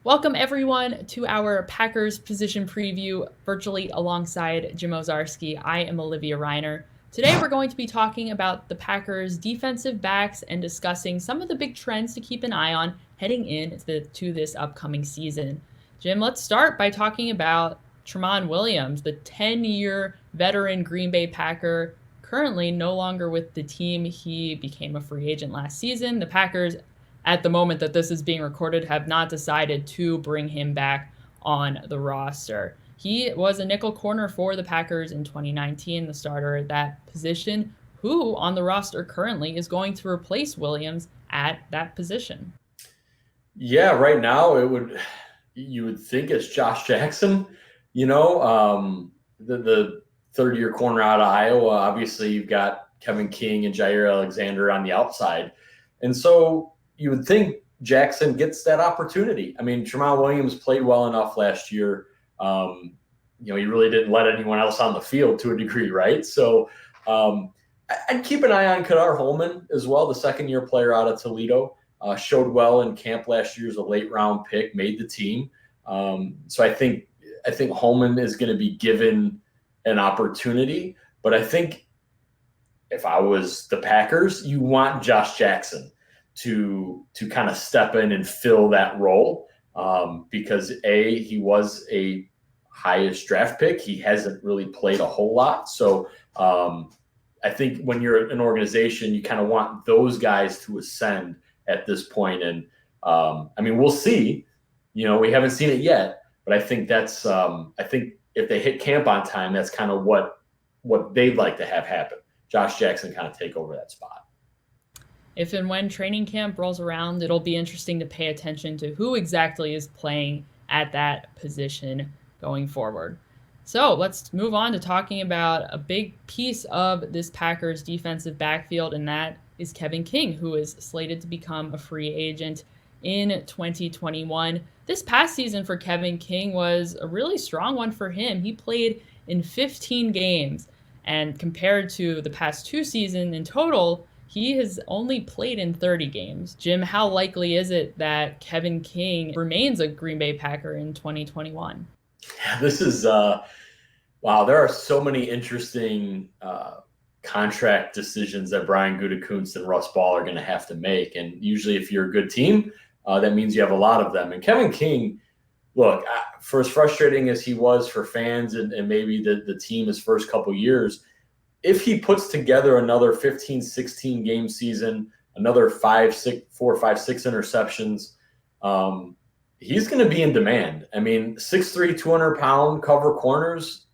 Welcome everyone to our Packers position preview virtually alongside Jim Owczarski. I am Olivia Reiner. Today we're going to be talking about the Packers defensive backs and discussing some of the big trends to keep an eye on heading into this upcoming season. Jim, let's start by talking about Tramon Williams, the 10-year veteran Green Bay Packer, currently no longer with the team. He became a free agent last season. The Packers, at the moment that this is being recorded, have not decided to bring him back on the roster. He was a nickel corner for the Packers in 2019, the starter at that position, who on the roster currently is going to replace Williams at that position. Yeah, right now you would think it's Josh Jackson, the third-year corner out of Iowa. Obviously, you've got Kevin King and Jair Alexander on the outside. And so you would think Jackson gets that opportunity. I mean, Tramon Williams played well enough last year. He really didn't let anyone else on the field to a degree, right? So I'd keep an eye on Kadar Holman as well, the second-year player out of Toledo. Showed well in camp last year as a late-round pick, made the team. So I think Holman is going to be given an opportunity. But I think if I was the Packers, you want Josh Jackson to kind of step in and fill that role because he was a highest draft pick. He hasn't really played a whole lot. So I think when you're an organization, you kind of want those guys to ascend at this point. And we'll see. We haven't seen it yet, but I think that's I think if they hit camp on time, that's kind of what they'd like to have happen. Josh Jackson kind of take over that spot. If and when training camp rolls around, it'll be interesting to pay attention to who exactly is playing at that position going forward. So let's move on to talking about a big piece of this Packers defensive backfield, and that is Kevin King, who is slated to become a free agent in 2021. This past season for Kevin King was a really strong one for him. He played in 15 games, and compared to the past two seasons in total, he has only played in 30 games. Jim, how likely is it that Kevin King remains a Green Bay Packer in 2021? Yeah, this is wow. There are so many interesting contract decisions that Brian Gutekunst and Russ Ball are going to have to make. And usually if you're a good team, that means you have a lot of them. And Kevin King, look, for as frustrating as he was for fans and maybe the team his first couple years, if he puts together another 15, 16 game season, another 4, 5, 6 interceptions, he's going to be in demand. I mean, 6'3", 200-pound cover corners,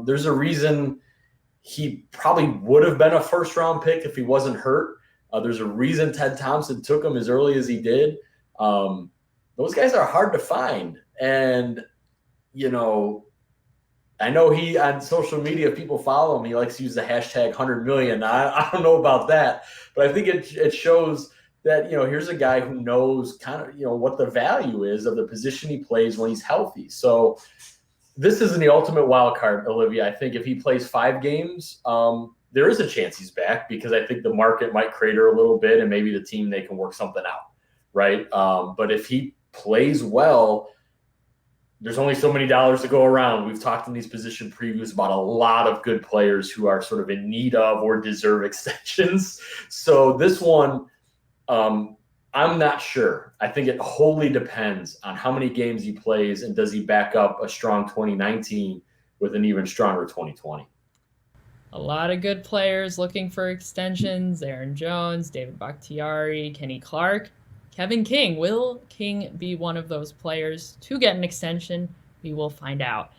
there's a reason he probably would have been a first-round pick if he wasn't hurt. There's a reason Ted Thompson took him as early as he did. Those guys are hard to find. And, I know he, on social media, if people follow him, he likes to use the hashtag 100 million. I don't know about that, but I think it shows that, here's a guy who knows kind of, what the value is of the position he plays when he's healthy. So this isn't the ultimate wild card, Olivia. I think if he plays 5 games, there is a chance he's back because I think the market might crater a little bit and maybe the team, they can work something out, right? But if he plays well, there's only so many dollars to go around. We've talked in these position previews about a lot of good players who are sort of in need of or deserve extensions. So this one, I'm not sure. I think it wholly depends on how many games he plays and does he back up a strong 2019 with an even stronger 2020. A lot of good players looking for extensions. Aaron Jones, David Bakhtiari, Kenny Clark. Kevin King. Will King be one of those players to get an extension? We will find out.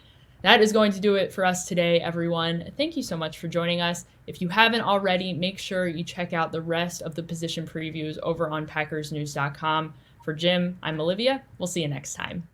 That is going to do it for us today, everyone. Thank you so much for joining us. If you haven't already, make sure you check out the rest of the position previews over on PackersNews.com. For Jim, I'm Olivia. We'll see you next time.